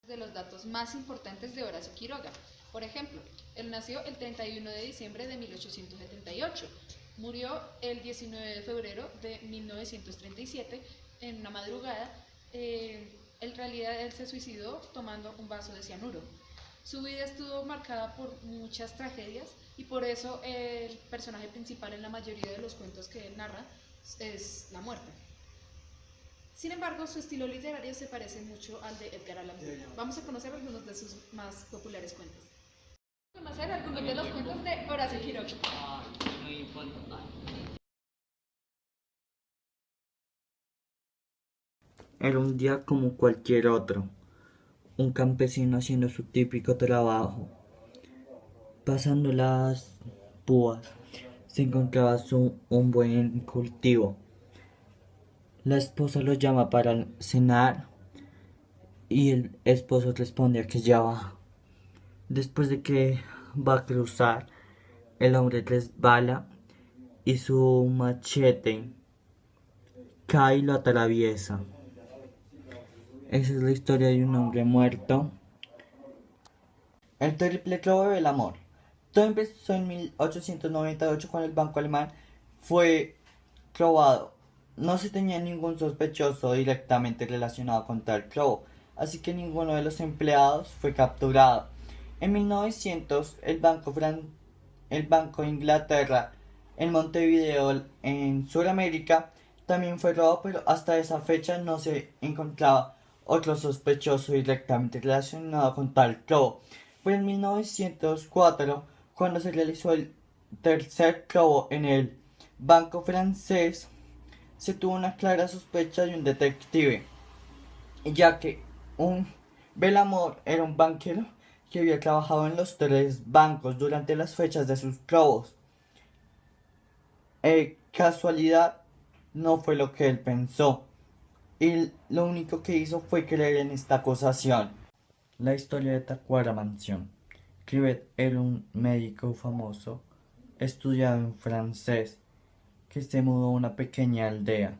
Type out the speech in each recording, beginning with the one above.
De los datos más importantes de Horacio Quiroga. Por ejemplo, él nació el 31 de diciembre de 1878, murió el 19 de febrero de 1937 en una madrugada. En realidad él se suicidó tomando un vaso de cianuro. Su vida estuvo marcada por muchas tragedias y por eso el personaje principal en la mayoría de los cuentos que él narra es la muerte. Sin embargo, su estilo literario se parece mucho al de Edgar Allan Poe. Vamos a conocer algunos de sus más populares cuentos. Vamos a conocer algunos de los cuentos de Horacio Quiroga. Era un día como cualquier otro, un campesino haciendo su típico trabajo. Pasando las púas, se encontraba un buen cultivo. La esposa lo llama para cenar y el esposo responde a que ya va. Después de que va a cruzar, el hombre resbala y su machete cae y lo atraviesa. Esa es la historia de un hombre muerto. El triple robo del amor. Todo empezó en 1898 cuando el banco alemán fue robado. No se tenía ningún sospechoso directamente relacionado con tal robo, así que ninguno de los empleados fue capturado. En 1900, el Banco de Inglaterra en Montevideo, en Sudamérica, también fue robado, pero hasta esa fecha no se encontraba otro sospechoso directamente relacionado con tal robo. Fue en 1904 cuando se realizó el tercer robo en el banco francés. Se tuvo una clara sospecha de un detective, ya que un Belamor era un banquero que había trabajado en los tres bancos durante las fechas de sus robos. Casualidad no fue lo que él pensó, y lo único que hizo fue creer en esta acusación. La historia de Tacuara Mansión. Clivet era un médico famoso, estudiado en francés, que se mudó a una pequeña aldea.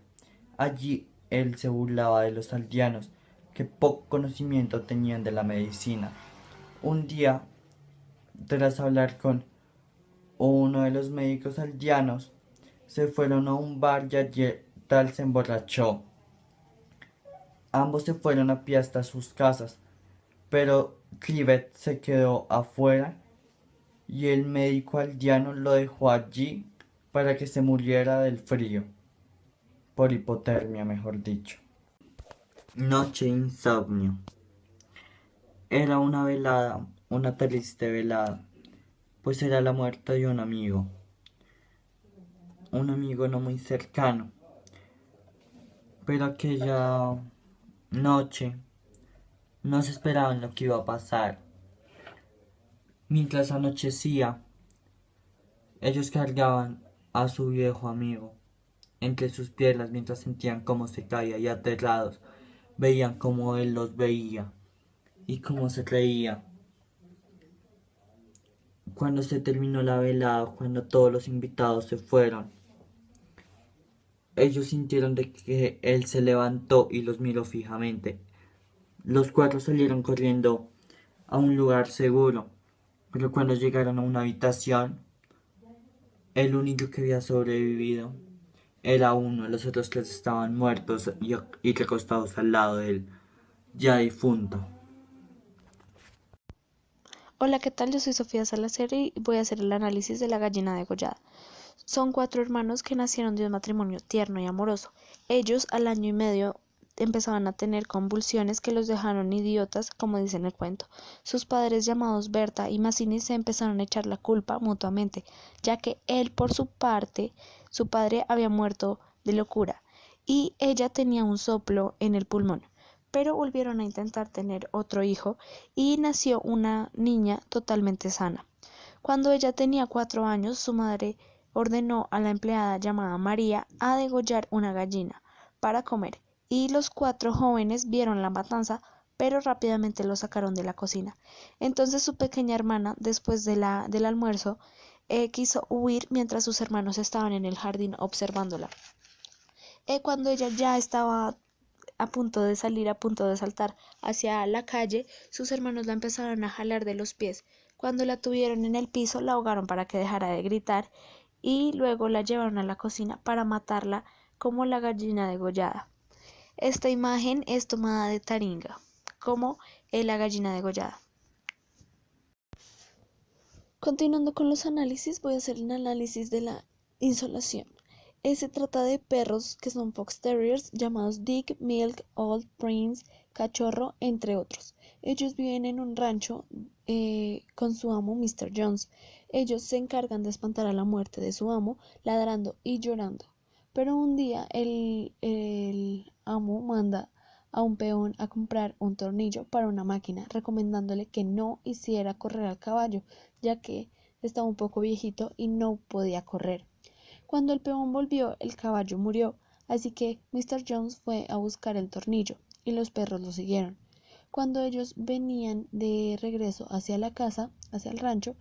Allí él se burlaba de los aldeanos, que poco conocimiento tenían de la medicina. Un día, tras hablar con uno de los médicos aldeanos, se fueron a un bar y allí tal se emborrachó. Ambos se fueron a pie hasta sus casas, pero Clivet se quedó afuera y el médico aldeano lo dejó allí para que se muriera del frío, por hipotermia mejor dicho. Noche de insomnio. Era una velada, una triste velada, pues era la muerte de un amigo no muy cercano, pero aquella noche no se esperaban lo que iba a pasar. Mientras anochecía, ellos cargaban a su viejo amigo entre sus piernas mientras sentían cómo se caía y aterrados veían cómo él los veía y cómo se reía. Cuando se terminó la velada, cuando todos los invitados se fueron, ellos sintieron de que él se levantó y los miró fijamente. Los cuatro salieron corriendo a un lugar seguro, pero cuando llegaron a una habitación, el único que había sobrevivido era uno, los otros tres estaban muertos y recostados al lado de él, ya difunto. Hola, ¿qué tal? Yo soy Sofía Salazar y voy a hacer el análisis de la gallina degollada. Son cuatro hermanos que nacieron de un matrimonio tierno y amoroso. Ellos al año y medio empezaban a tener convulsiones que los dejaron idiotas, como dice en el cuento. Sus padres, llamados Berta y Mazzini, se empezaron a echar la culpa mutuamente, ya que él, por su parte, su padre había muerto de locura y ella tenía un soplo en el pulmón. Pero volvieron a intentar tener otro hijo y nació una niña totalmente sana. Cuando ella tenía 4 años, su madre ordenó a la empleada llamada María a degollar una gallina para comer, y los cuatro jóvenes vieron la matanza, pero rápidamente lo sacaron de la cocina. Entonces su pequeña hermana, después del almuerzo, quiso huir mientras sus hermanos estaban en el jardín observándola. Cuando ella ya estaba a punto de salir, a punto de saltar hacia la calle, sus hermanos la empezaron a jalar de los pies. Cuando la tuvieron en el piso, la ahogaron para que dejara de gritar y luego la llevaron a la cocina para matarla como la gallina degollada. Esta imagen es tomada de Taringa, como la gallina degollada. Continuando con los análisis, voy a hacer el análisis de la insolación. Se trata de perros que son Fox Terriers llamados Dick, Milk, Old, Prince, Cachorro, entre otros. Ellos viven en un rancho con su amo Mr. Jones. Ellos se encargan de espantar a la muerte de su amo, ladrando y llorando. Pero un día el amo manda a un peón a comprar un tornillo para una máquina, recomendándole que no hiciera correr al caballo, ya que estaba un poco viejito y no podía correr. Cuando el peón volvió, el caballo murió, así que Mr. Jones fue a buscar el tornillo y los perros lo siguieron. Cuando ellos venían de regreso hacia la casa, hacia el rancho,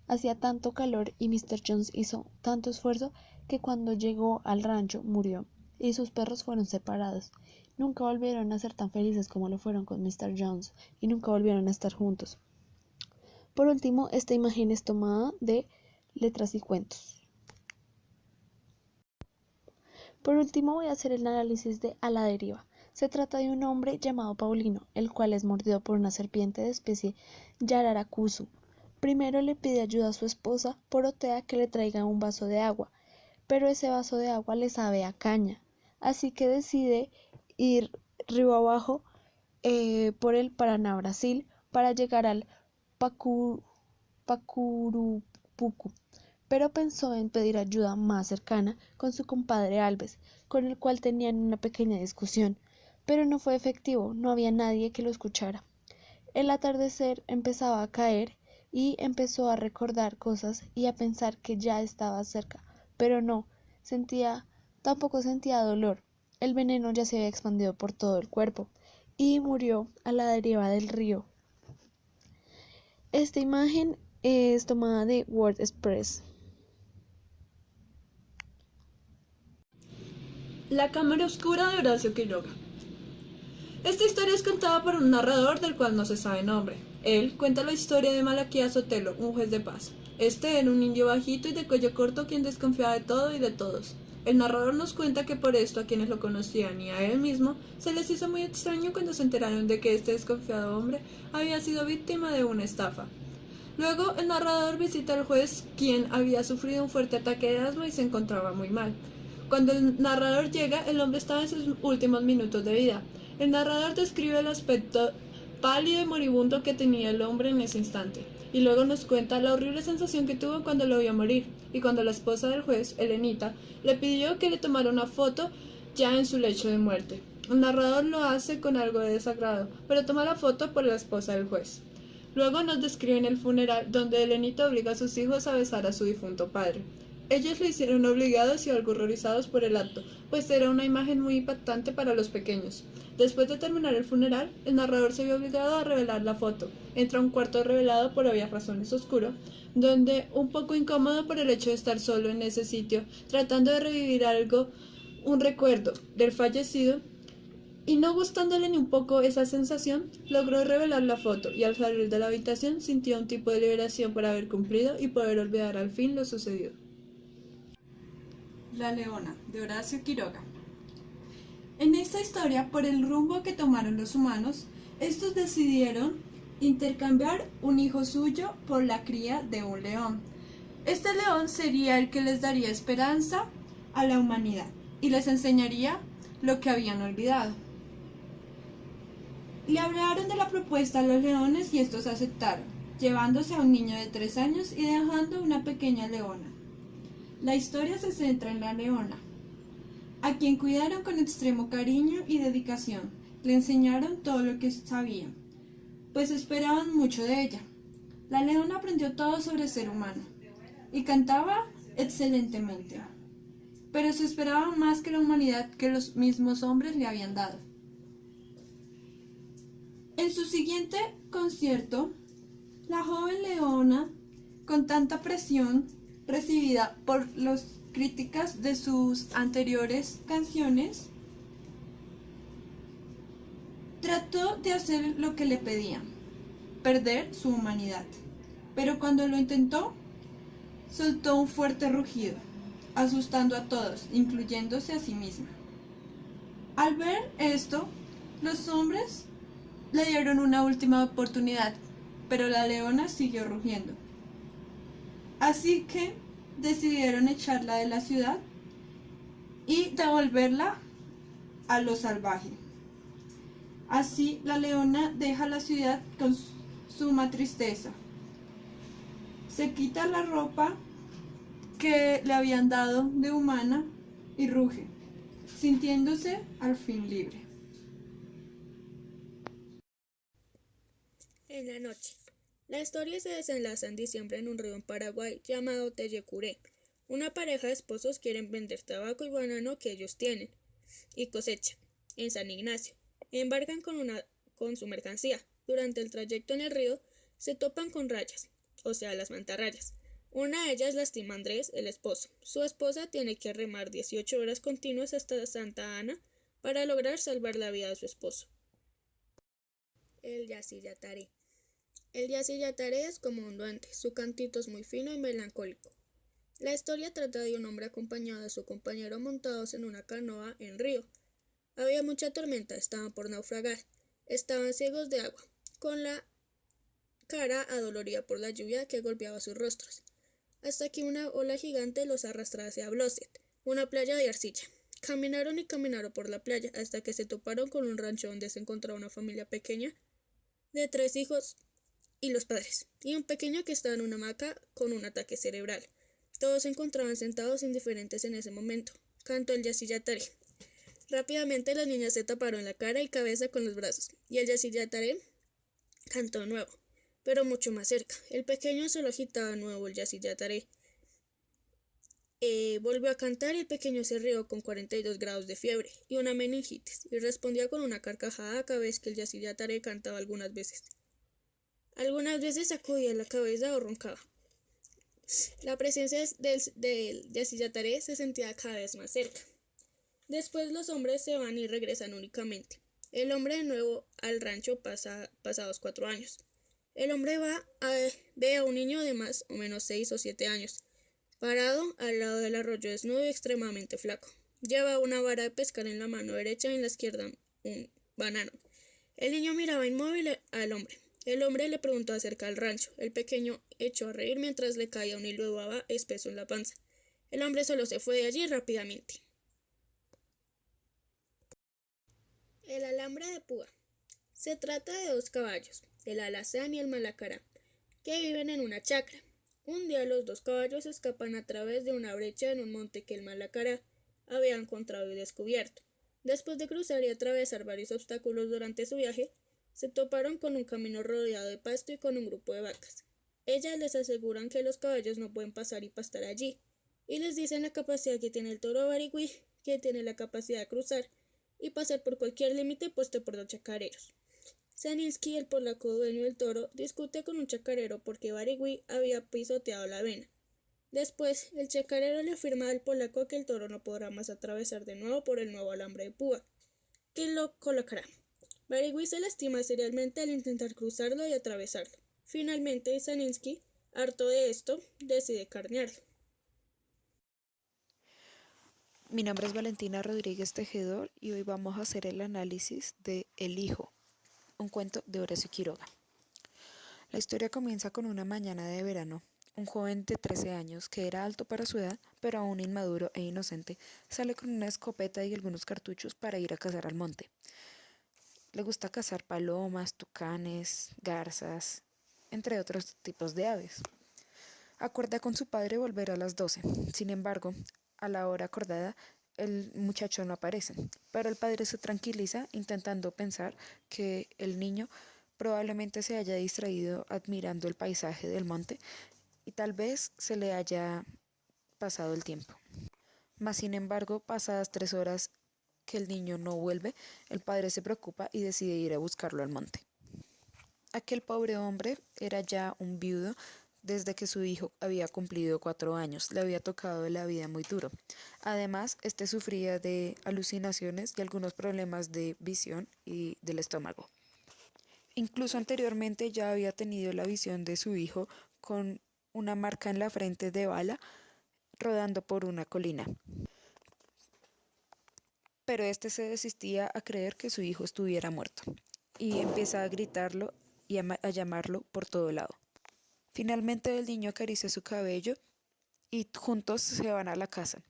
hacía tanto calor y Mr. Jones hizo tanto esfuerzo que cuando llegó al rancho murió y sus perros fueron separados. Nunca volvieron a ser tan felices como lo fueron con Mr. Jones y nunca volvieron a estar juntos. Por último, esta imagen es tomada de Letras y Cuentos. Por último, voy a hacer el análisis de A la deriva. Se trata de un hombre llamado Paulino, el cual es mordido por una serpiente de especie Yararacuzu. Primero le pide ayuda a su esposa, Porotea, que le traiga un vaso de agua, pero ese vaso de agua le sabe a caña, así que decide ir río abajo por el Paraná, Brasil, para llegar al Pacurupucu, pero pensó en pedir ayuda más cercana con su compadre Alves, con el cual tenían una pequeña discusión, pero no fue efectivo, no había nadie que lo escuchara. El atardecer empezaba a caer y empezó a recordar cosas y a pensar que ya estaba cerca, pero no, tampoco sentía dolor. El veneno ya se había expandido por todo el cuerpo y murió a la deriva del río. Esta imagen es tomada de WordPress. La cámara oscura de Horacio Quiroga. Esta historia es contada por un narrador del cual no se sabe nombre. Él cuenta la historia de Malaquías Sotelo, un juez de paz. Este era un indio bajito y de cuello corto quien desconfiaba de todo y de todos. El narrador nos cuenta que por esto a quienes lo conocían y a él mismo se les hizo muy extraño cuando se enteraron de que este desconfiado hombre había sido víctima de una estafa. Luego el narrador visita al juez, quien había sufrido un fuerte ataque de asma y se encontraba muy mal. Cuando el narrador llega, el hombre estaba en sus últimos minutos de vida. El narrador describe el aspecto pálido y moribundo que tenía el hombre en ese instante, y luego nos cuenta la horrible sensación que tuvo cuando lo vio morir, y cuando la esposa del juez, Elenita, le pidió que le tomara una foto ya en su lecho de muerte. El narrador lo hace con algo de desagrado, pero toma la foto por la esposa del juez. Luego nos describen el funeral, donde Elenita obliga a sus hijos a besar a su difunto padre. Ellos lo hicieron obligados y algo horrorizados por el acto, pues era una imagen muy impactante para los pequeños. Después de terminar el funeral, el narrador se vio obligado a revelar la foto. Entra a un cuarto revelado por obvias razones oscuro, donde, un poco incómodo por el hecho de estar solo en ese sitio, tratando de revivir un recuerdo del fallecido, y no gustándole ni un poco esa sensación, logró revelar la foto y al salir de la habitación sintió un tipo de liberación por haber cumplido y poder olvidar al fin lo sucedido. La Leona, de Horacio Quiroga. En esta historia, por el rumbo que tomaron los humanos, estos decidieron intercambiar un hijo suyo por la cría de un león. Este león sería el que les daría esperanza a la humanidad y les enseñaría lo que habían olvidado. Le hablaron de la propuesta a los leones y estos aceptaron, llevándose a un niño de 3 años y dejando una pequeña leona. La historia se centra en la leona, a quien cuidaron con extremo cariño y dedicación. Le enseñaron todo lo que sabían, pues esperaban mucho de ella. La leona aprendió todo sobre el ser humano y cantaba excelentemente, pero se esperaba más que la humanidad que los mismos hombres le habían dado. En su siguiente concierto, la joven leona, con tanta presión recibida por las críticas de sus anteriores canciones, Trató de hacer lo que le pedían, perder su humanidad, pero cuando lo intentó, soltó un fuerte rugido, asustando a todos, incluyéndose a sí misma. Al ver esto, los hombres le dieron una última oportunidad, pero la leona siguió rugiendo. Así que decidieron echarla de la ciudad y devolverla a lo salvaje. Así la leona deja la ciudad con suma tristeza. Se quita la ropa que le habían dado de humana y ruge, sintiéndose al fin libre. En la noche. La historia se desenlaza en diciembre en un río en Paraguay llamado Tellecuré. Una pareja de esposos quieren vender tabaco y banano que ellos tienen y cosechan en San Ignacio. Embarcan con su mercancía. Durante el trayecto en el río se topan con rayas, o sea, las mantarrayas. Una de ellas lastima a Andrés, el esposo. Su esposa tiene que remar 18 horas continuas hasta Santa Ana para lograr salvar la vida de su esposo. El Yacyretá. El Yacyretá es como un duende, su cantito es muy fino y melancólico. La historia trata de un hombre acompañado de su compañero montados en una canoa en río. Había mucha tormenta, estaban por naufragar, estaban ciegos de agua, con la cara adolorida por la lluvia que golpeaba sus rostros, hasta que una ola gigante los arrastraba hacia Blosset, una playa de arcilla. Caminaron y caminaron por la playa hasta que se toparon con un rancho donde se encontraba una familia pequeña de 3 hijos y los padres, y un pequeño que estaba en una hamaca con un ataque cerebral. Todos se encontraban sentados indiferentes en ese momento. Cantó el Yacyretá. Rápidamente las niñas se taparon la cara y cabeza con los brazos, y el Yacyretá cantó de nuevo, pero mucho más cerca. El pequeño solo agitaba de nuevo el Yacyretá. Volvió a cantar y el pequeño se rió con 42 grados de fiebre y una meningitis, y respondía con una carcajada cada vez que el Yacyretá cantaba algunas veces. Algunas veces sacudía la cabeza o roncaba. La presencia del Yacyretá se sentía cada vez más cerca. Después los hombres se van y regresan únicamente. El hombre de nuevo al rancho pasados 4 años. El hombre ve a un niño de más o menos 6 o 7 años, parado al lado del arroyo desnudo y extremadamente flaco. Lleva una vara de pescar en la mano derecha y en la izquierda un banano. El niño miraba inmóvil al hombre. El hombre le preguntó acerca del rancho. El pequeño echó a reír mientras le caía un hilo de baba espeso en la panza. El hombre solo se fue de allí rápidamente. El alambre de púa. Se trata de 2 caballos, el alazán y el malacará, que viven en una chacra. Un día los 2 caballos escapan a través de una brecha en un monte que el malacará había encontrado y descubierto. Después de cruzar y atravesar varios obstáculos durante su viaje, se toparon con un camino rodeado de pasto y con un grupo de vacas. Ellas les aseguran que los caballos no pueden pasar y pastar allí, y les dicen la capacidad que tiene el toro Barigüí, que tiene la capacidad de cruzar y pasar por cualquier límite puesto por los chacareros. Saninsky, el polaco dueño del toro, discute con un chacarero porque Barigüí había pisoteado la avena. Después, el chacarero le afirma al polaco que el toro no podrá más atravesar de nuevo por el nuevo alambre de púa, que lo colocará. Barigüí se lastima seriamente al intentar cruzarlo y atravesarlo. Finalmente, Saninsky, harto de esto, decide carnearlo. Mi nombre es Valentina Rodríguez Tejedor y hoy vamos a hacer el análisis de El Hijo, un cuento de Horacio Quiroga. La historia comienza con una mañana de verano. Un joven de 13 años, que era alto para su edad, pero aún inmaduro e inocente, sale con una escopeta y algunos cartuchos para ir a cazar al monte. Le gusta cazar palomas, tucanes, garzas, entre otros tipos de aves. Acuerda con su padre volver a las 12. Sin embargo, a la hora acordada, el muchacho no aparece, pero el padre se tranquiliza intentando pensar que el niño probablemente se haya distraído admirando el paisaje del monte y tal vez se le haya pasado el tiempo. Mas sin embargo, pasadas 3 horas que el niño no vuelve, el padre se preocupa y decide ir a buscarlo al monte. Aquel pobre hombre era ya un viudo desde que su hijo había cumplido 4 años. Le había tocado la vida muy duro. Además, sufría de alucinaciones y algunos problemas de visión y del estómago. Incluso anteriormente ya había tenido la visión de su hijo con una marca en la frente de bala rodando por una colina. Pero este se desistía a creer que su hijo estuviera muerto y empieza a gritarlo y a llamarlo por todo lado. Finalmente el niño acaricia su cabello y juntos se van a la casa.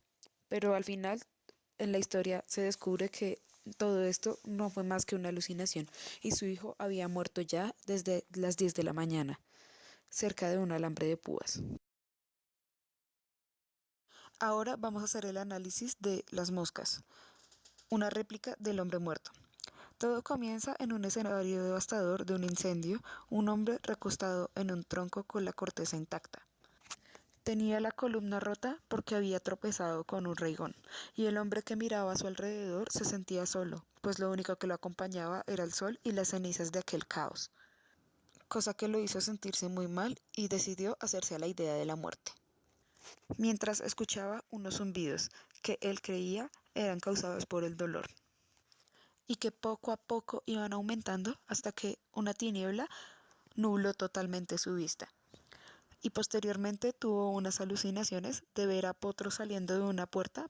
Pero al final en la historia se descubre que todo esto no fue más que una alucinación y su hijo había muerto ya desde las 10 de la mañana, cerca de un alambre de púas. Ahora vamos a hacer el análisis de las moscas, una réplica del hombre muerto. Todo comienza en un escenario devastador de un incendio, un hombre recostado en un tronco con la corteza intacta. Tenía la columna rota porque había tropezado con un reigón, y el hombre que miraba a su alrededor se sentía solo, pues lo único que lo acompañaba era el sol y las cenizas de aquel caos, cosa que lo hizo sentirse muy mal y decidió hacerse a la idea de la muerte. Mientras escuchaba unos zumbidos que él creía eran causados por el dolor, y que poco a poco iban aumentando hasta que una tiniebla nubló totalmente su vista. Y posteriormente tuvo unas alucinaciones de ver a potros saliendo de una puerta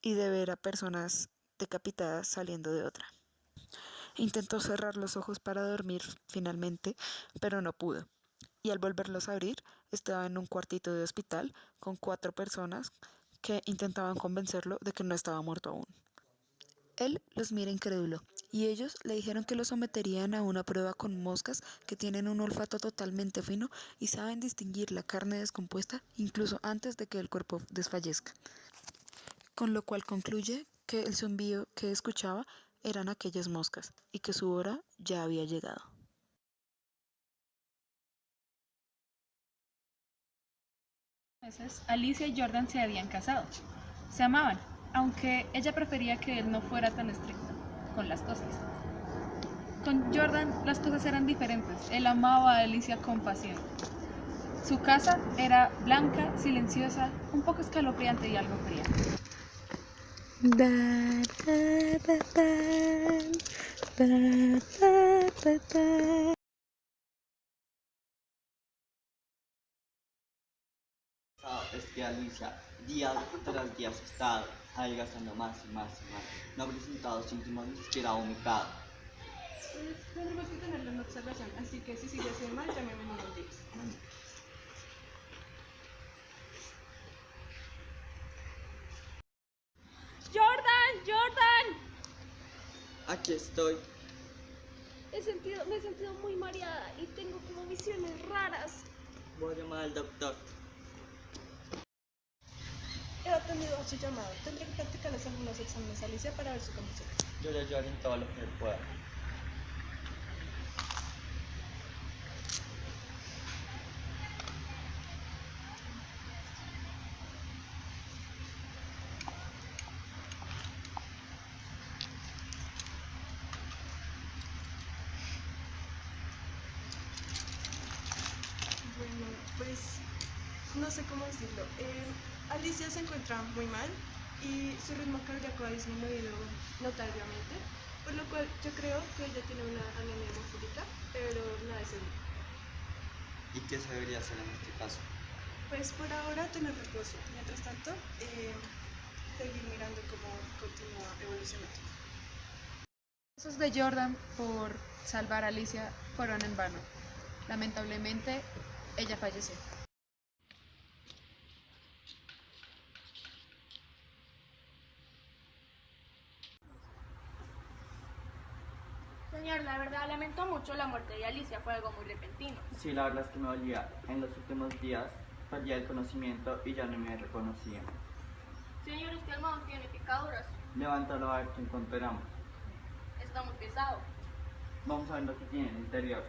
y de ver a personas decapitadas saliendo de otra. Intentó cerrar los ojos para dormir finalmente, pero no pudo. Y al volverlos a abrir, estaba en un cuartito de hospital con 4 personas que intentaban convencerlo de que no estaba muerto aún. Él los mira incrédulo, y ellos le dijeron que lo someterían a una prueba con moscas que tienen un olfato totalmente fino y saben distinguir la carne descompuesta incluso antes de que el cuerpo desfallezca. Con lo cual concluye que el zumbido que escuchaba eran aquellas moscas y que su hora ya había llegado. Meses, Alicia y Jordan se habían casado. Se amaban, aunque ella prefería que él no fuera tan estricto con las cosas. Con Jordan las cosas eran diferentes. Él amaba a Alicia con pasión. Su casa era blanca, silenciosa, un poco escalofriante y algo fría. Es que Alicia, día tras día se está adelgazando más y más y más. No ha presentado síntomas ni siquiera vomitado. Pues tendremos que tenerlo en observación, así que si sigue así de mal, llámeme en unos días. ¡Jordan! Aquí estoy. Me he sentido muy mareada y tengo como visiones raras. Voy a llamar al doctor. He atendido a su llamado. Tendré que practicarles algunos exámenes a Alicia para ver su condición. Yo le ayudaré en todo lo que pueda. Bueno, pues no sé cómo decirlo. Alicia se encuentra muy mal y su ritmo cardíaco ha disminuido notablemente, por lo cual yo creo que ella tiene una anemia hemofílica, pero nada es seguro. ¿Y qué se debería hacer en este caso? Pues por ahora tener reposo. Mientras tanto, seguir mirando cómo continúa evolucionando. Los esfuerzos de Jordan por salvar a Alicia fueron en vano. Lamentablemente, ella falleció. Señor, la verdad lamento mucho la muerte de Alicia, fue algo muy repentino. Sí, la verdad es que me dolía. En los últimos días perdí el conocimiento y ya no me reconocía. Señor, este almohadón tiene picaduras, Levántalo a ver qué encontramos. está muy pesado. Vamos a ver lo que tiene en el interior.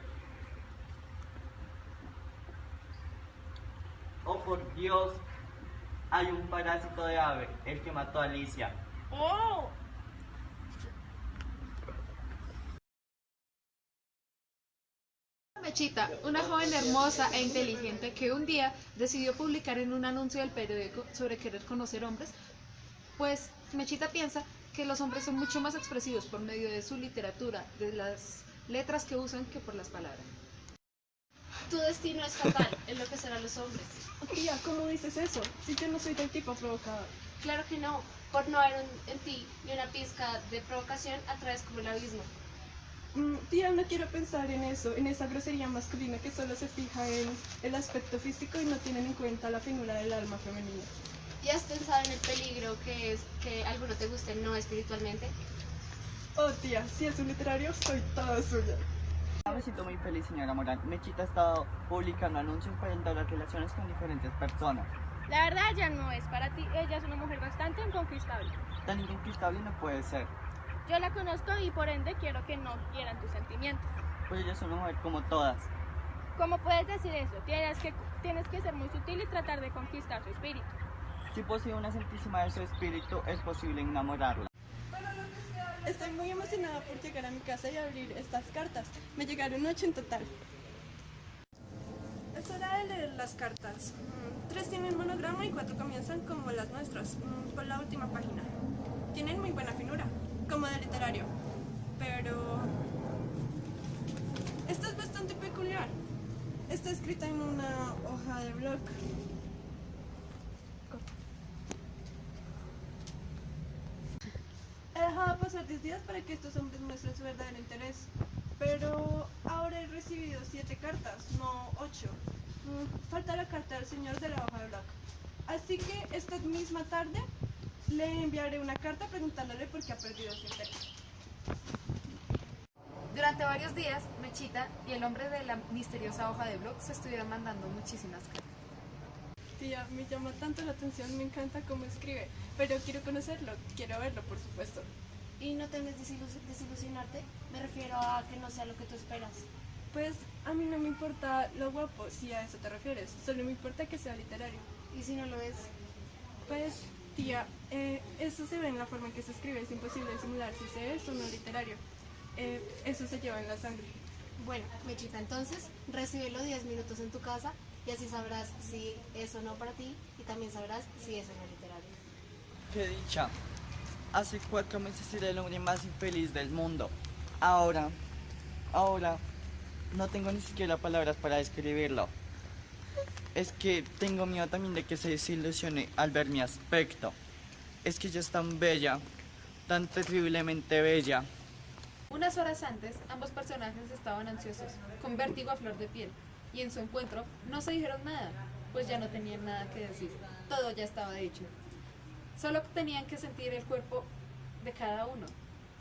Oh, por Dios. Hay un parásito de ave, el que mató a Alicia. ¡Oh! Mechita, una joven hermosa e inteligente que un día decidió publicar en un anuncio del periódico sobre querer conocer hombres, pues Mechita piensa que los hombres son mucho más expresivos por medio de su literatura, de las letras que usan que por las palabras. Tu destino es fatal, enloquecer a los hombres. Tía, ¿cómo dices eso? Si yo no soy del tipo provocador. Claro que no, por no haber en ti ni una pizca de provocación atraes como el abismo. Tía, no quiero pensar en eso, en esa grosería masculina que solo se fija en el aspecto físico y no tienen en cuenta la finura del alma femenina. ¿Y has pensado en el peligro que es que alguno te guste no espiritualmente? Oh, tía, si es un literario, soy toda suya. Me siento muy feliz, señora Morán. Mechita ha estado publicando anuncios para entablar relaciones con diferentes personas. La verdad ya no es para ti, ella es una mujer bastante inconquistable. Tan inconquistable no puede ser, Yo la conozco y por ende quiero que no quieran tus sentimientos. pues ella es una mujer como todas. ¿Cómo puedes decir eso? Tienes que ser muy sutil y tratar de conquistar su espíritu. Si posee una santísima de su espíritu, es posible enamorarla. Estoy muy emocionada por llegar a mi casa y abrir estas cartas. Me llegaron 8 en total. Es hora de leer las cartas. 3 tienen monograma y 4 comienzan como las nuestras, por la última página. Tienen muy buena finura, como de literario. Pero esta es bastante peculiar. Está escrita en una hoja de blog. He dejado pasar 10 días para que estos hombres muestren su verdadero interés, pero ahora he recibido 7 cartas, no 8. Falta la carta del señor de la hoja de blog. Así que esta misma tarde le enviaré una carta preguntándole por qué ha perdido su interés. Durante varios días, Mechita y el hombre de la misteriosa hoja de blog se estuvieron mandando muchísimas cartas. Tía, me llama tanto la atención, me encanta cómo escribe, pero quiero conocerlo, quiero verlo, por supuesto. ¿Y no temes desilusionarte? Me refiero a que no sea lo que tú esperas. Pues a mí no me importa lo guapo, si a eso te refieres, solo me importa que sea literario. ¿Y si no lo es? Pues, tía, eso se ve en la forma en que se escribe, es imposible simular si se es o no literario. Eso se lleva en la sangre. Bueno, Mechita, entonces recíbelo 10 minutos en tu casa y así sabrás si es o no para ti y también sabrás si es o no literario. ¡Qué dicha! Hace 4 meses era el hombre más infeliz del mundo. Ahora, no tengo ni siquiera palabras para describirlo. Es que tengo miedo también de que se desilusione al ver mi aspecto. Es que ella es tan bella, tan terriblemente bella. Unas horas antes, ambos personajes estaban ansiosos, con vértigo a flor de piel, y en su encuentro no se dijeron nada, pues ya no tenían nada que decir, todo ya estaba dicho. Solo tenían que sentir el cuerpo de cada uno.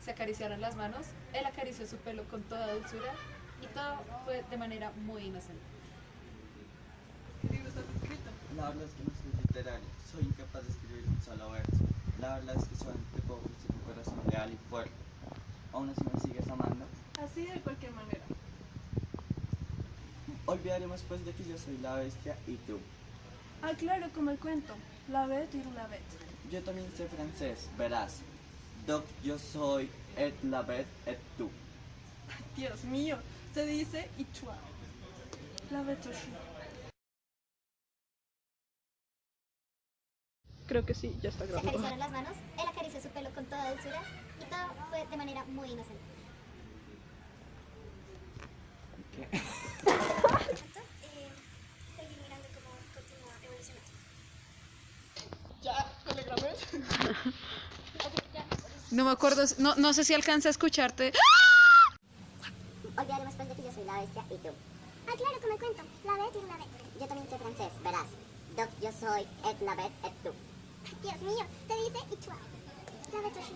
Se acariciaron las manos, él acarició su pelo con toda dulzura, y todo fue de manera muy inocente. ¿Qué libro estás escrito? La verdad es que no soy literario, soy incapaz de escribir un solo verso. La verdad es que solamente puedo ofrecer un corazón real y fuerte. Aún así me sigues amando. Así de cualquier manera. Olvidaremos pues de que yo soy la bestia y tú. Ah, claro, como el cuento. La bête y la bête. Yo también sé francés, verás. Donc yo soy et la bête et tú. Dios mío, se dice y toi. La bête aussi. Creo que sí, ya está Se grabando. acariciaron las manos, él acarició su pelo con toda dulzura y todo fue de manera muy inocente. ¿Qué? Seguir mirando cómo continúa evolucionando. Ya, telegrames. No me acuerdo, no sé si alcanza a escucharte. Olvidaremos pues de que yo soy la bestia y tú. Ah, claro, como el cuento. La bête y la bête. Yo también sé francés, verás. Donc yo soy et la bête et tú. Dios mío, se dice y toi. La bête aussi.